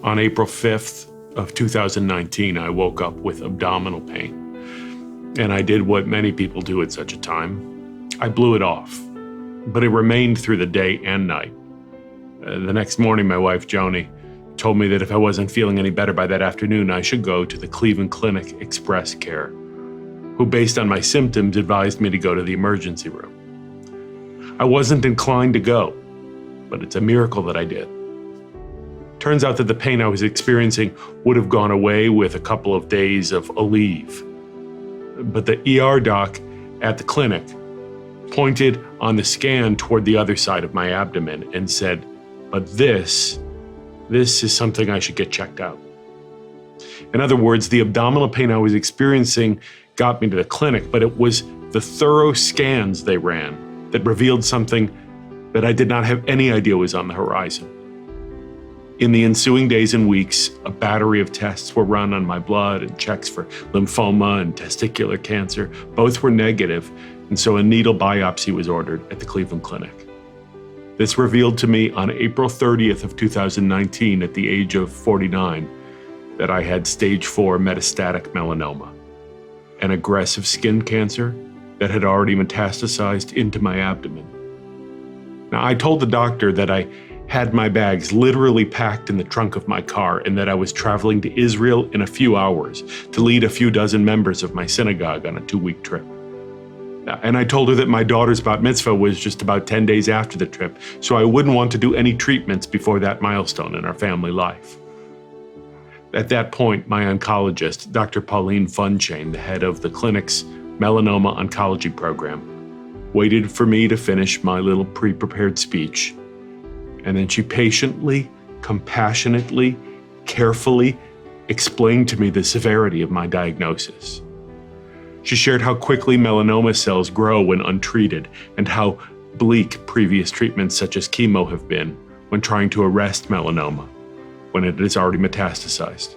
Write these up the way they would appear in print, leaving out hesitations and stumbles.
On April 5th of 2019, I woke up with abdominal pain. And I did what many people do at such a time. I blew it off, but it remained through the day and night. The next morning, my wife, Joni, told me that if I wasn't feeling any better by that afternoon, I should go to the Cleveland Clinic Express Care, who, based on my symptoms, advised me to go to the emergency room. I wasn't inclined to go, but it's a miracle that I did. Turns out that the pain I was experiencing would have gone away with a couple of days of Aleve. But the ER doc at the clinic pointed on the scan toward the other side of my abdomen and said, "But this is something I should get checked out." In other words, the abdominal pain I was experiencing got me to the clinic, but it was the thorough scans they ran that revealed something that I did not have any idea was on the horizon. In the ensuing days and weeks, a battery of tests were run on my blood and checks for lymphoma and testicular cancer. Both were negative, and so a needle biopsy was ordered at the Cleveland Clinic. This revealed to me on April 30th of 2019, at the age of 49, that I had stage 4 metastatic melanoma, an aggressive skin cancer that had already metastasized into my abdomen. Now, I told the doctor that I had my bags literally packed in the trunk of my car and that I was traveling to Israel in a few hours to lead a few dozen members of my synagogue on a 2-week trip. And I told her that my daughter's bat mitzvah was just about 10 days after the trip, so I wouldn't want to do any treatments before that milestone in our family life. At that point, my oncologist, Dr. Pauline Funchain, the head of the clinic's melanoma oncology program, waited for me to finish my little pre-prepared speech. And then she patiently, compassionately, carefully explained to me the severity of my diagnosis. She shared how quickly melanoma cells grow when untreated and how bleak previous treatments such as chemo have been when trying to arrest melanoma when it has already metastasized.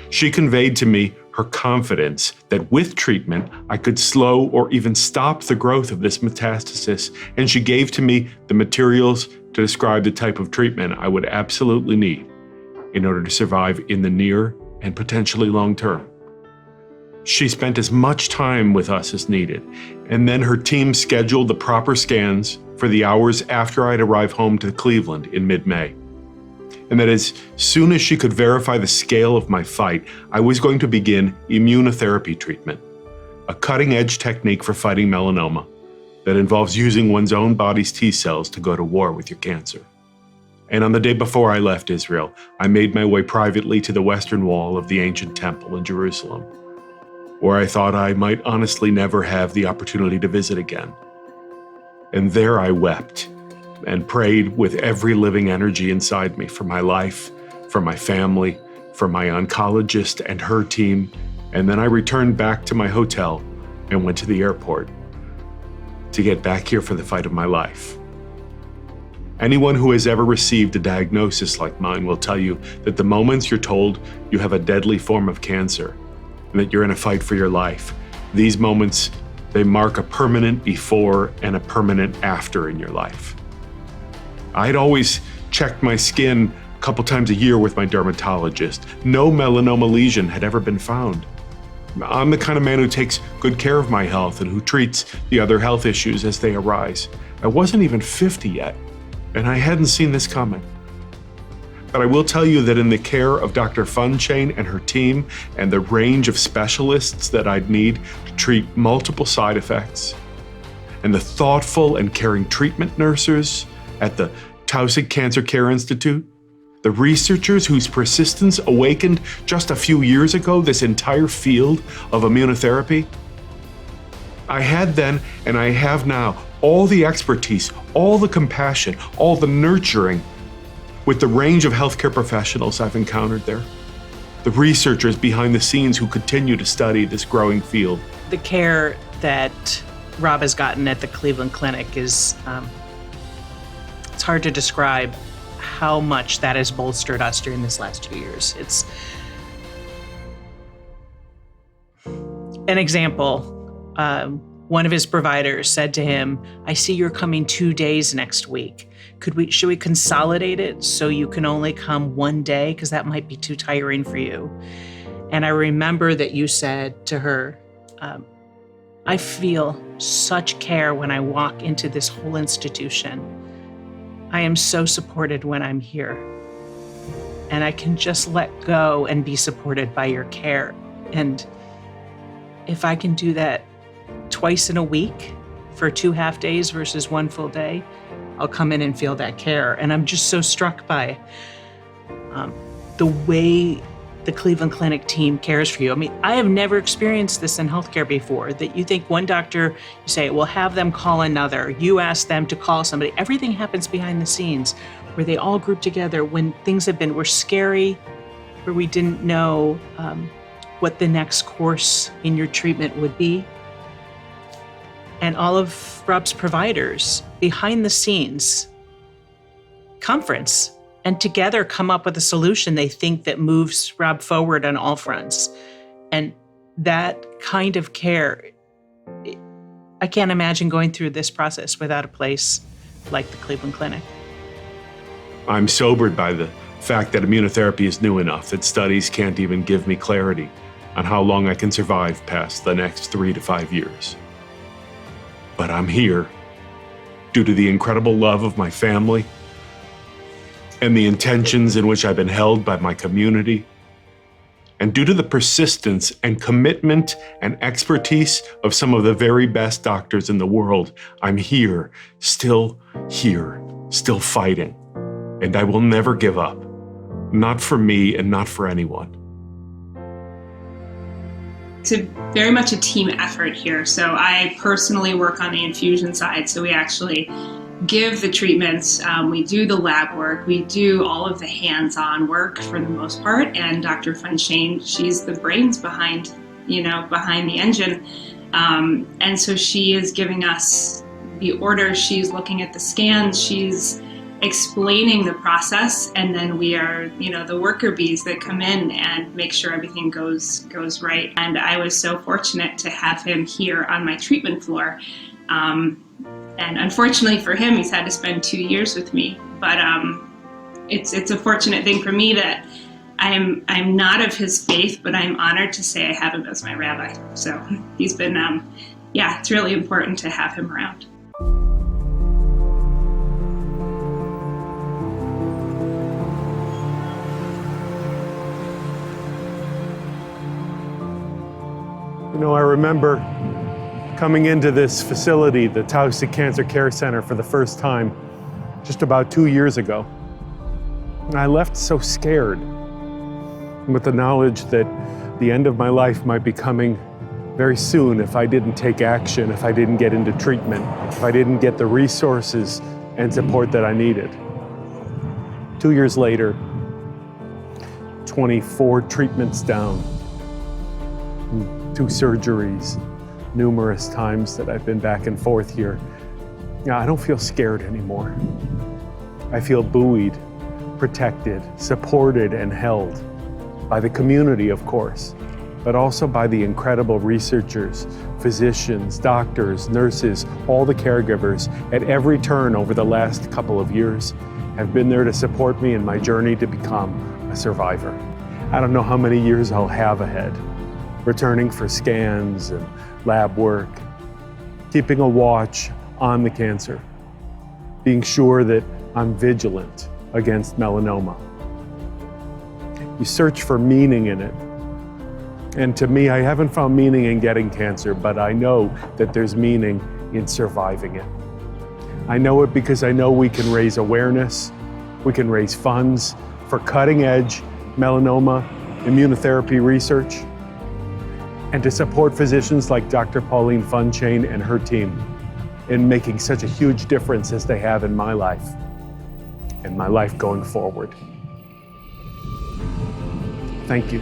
She conveyed to me her confidence that with treatment, I could slow or even stop the growth of this metastasis, and she gave to me the materials to describe the type of treatment I would absolutely need in order to survive in the near and potentially long term. She spent as much time with us as needed, and then her team scheduled the proper scans for the hours after I'd arrive home to Cleveland in mid-May. And that as soon as she could verify the scale of my fight, I was going to begin immunotherapy treatment, a cutting-edge technique for fighting melanoma that involves using one's own body's T cells to go to war with your cancer. And on the day before I left Israel, I made my way privately to the western wall of the ancient temple in Jerusalem, where I thought I might honestly never have the opportunity to visit again. And there I wept and prayed with every living energy inside me for my life, for my family, for my oncologist and her team. And then I returned back to my hotel and went to the airport to get back here for the fight of my life. Anyone who has ever received a diagnosis like mine will tell you that the moments you're told you have a deadly form of cancer and that you're in a fight for your life, these moments, they mark a permanent before and a permanent after in your life. I'd always checked my skin a couple times a year with my dermatologist. No melanoma lesion had ever been found. I'm the kind of man who takes good care of my health and who treats the other health issues as they arise. I wasn't even 50 yet, and I hadn't seen this coming. But I will tell you that in the care of Dr. Funchain and her team and the range of specialists that I'd need to treat multiple side effects, and the thoughtful and caring treatment nurses at the Tausig Cancer Care Institute, the researchers whose persistence awakened just a few years ago this entire field of immunotherapy, I had then and I have now all the expertise, all the compassion, all the nurturing with the range of healthcare professionals I've encountered there, the researchers behind the scenes who continue to study this growing field. The care that Rob has gotten at the Cleveland Clinic is, it's hard to describe how much that has bolstered us during this last 2 years. It's an example. one of his providers said to him, "I see you're coming 2 days next week. Should we consolidate it so you can only come 1 day? Because that might be too tiring for you." And I remember that you said to her, "I feel such care when I walk into this whole institution. I am so supported when I'm here. And I can just let go and be supported by your care. And if I can do that twice in a week for 2 half days versus 1 full day, I'll come in and feel that care." And I'm just so struck by the way the Cleveland Clinic team cares for you. I mean, I have never experienced this in healthcare before, that you think one doctor, you say, well, have them call another. You ask them to call somebody. Everything happens behind the scenes where they all group together when things were scary, where we didn't know what the next course in your treatment would be. And all of Rob's providers behind the scenes conference and together come up with a solution they think that moves Rob forward on all fronts. And that kind of care, I can't imagine going through this process without a place like the Cleveland Clinic. I'm sobered by the fact that immunotherapy is new enough that studies can't even give me clarity on how long I can survive past the next 3 to 5 years. But I'm here due to the incredible love of my family and the intentions in which I've been held by my community, and due to the persistence and commitment and expertise of some of the very best doctors in the world. I'm here, still fighting, and I will never give up, not for me and not for anyone. It's very much a team effort here. So I personally work on the infusion side. So we actually give the treatments, we do the lab work, we do all of the hands-on work for the most part. And Dr. Funchain, she's the brains behind the engine. And so she is giving us the orders, she's looking at the scans, she's explaining the process, and then we are, the worker bees that come in and make sure everything goes right. And I was so fortunate to have him here on my treatment floor. And unfortunately for him, he's had to spend 2 years with me. But it's a fortunate thing for me that I'm not of his faith, but I'm honored to say I have him as my rabbi. So he's been, it's really important to have him around. I remember coming into this facility, the Tausig Cancer Care Center, for the first time just about 2 years ago. And I left so scared, with the knowledge that the end of my life might be coming very soon if I didn't take action, if I didn't get into treatment, if I didn't get the resources and support that I needed. 2 years later, 24 treatments down, 2 surgeries, numerous times that I've been back and forth here. I don't feel scared anymore. I feel buoyed, protected, supported, and held by the community, of course, but also by the incredible researchers, physicians, doctors, nurses, all the caregivers at every turn over the last couple of years have been there to support me in my journey to become a survivor. I don't know how many years I'll have ahead, returning for scans and lab work, keeping a watch on the cancer, being sure that I'm vigilant against melanoma. You search for meaning in it. And to me, I haven't found meaning in getting cancer, but I know that there's meaning in surviving it. I know it because I know we can raise awareness, we can raise funds for cutting-edge melanoma immunotherapy research, and to support physicians like Dr. Pauline Funchain and her team in making such a huge difference as they have in my life and my life going forward. Thank you.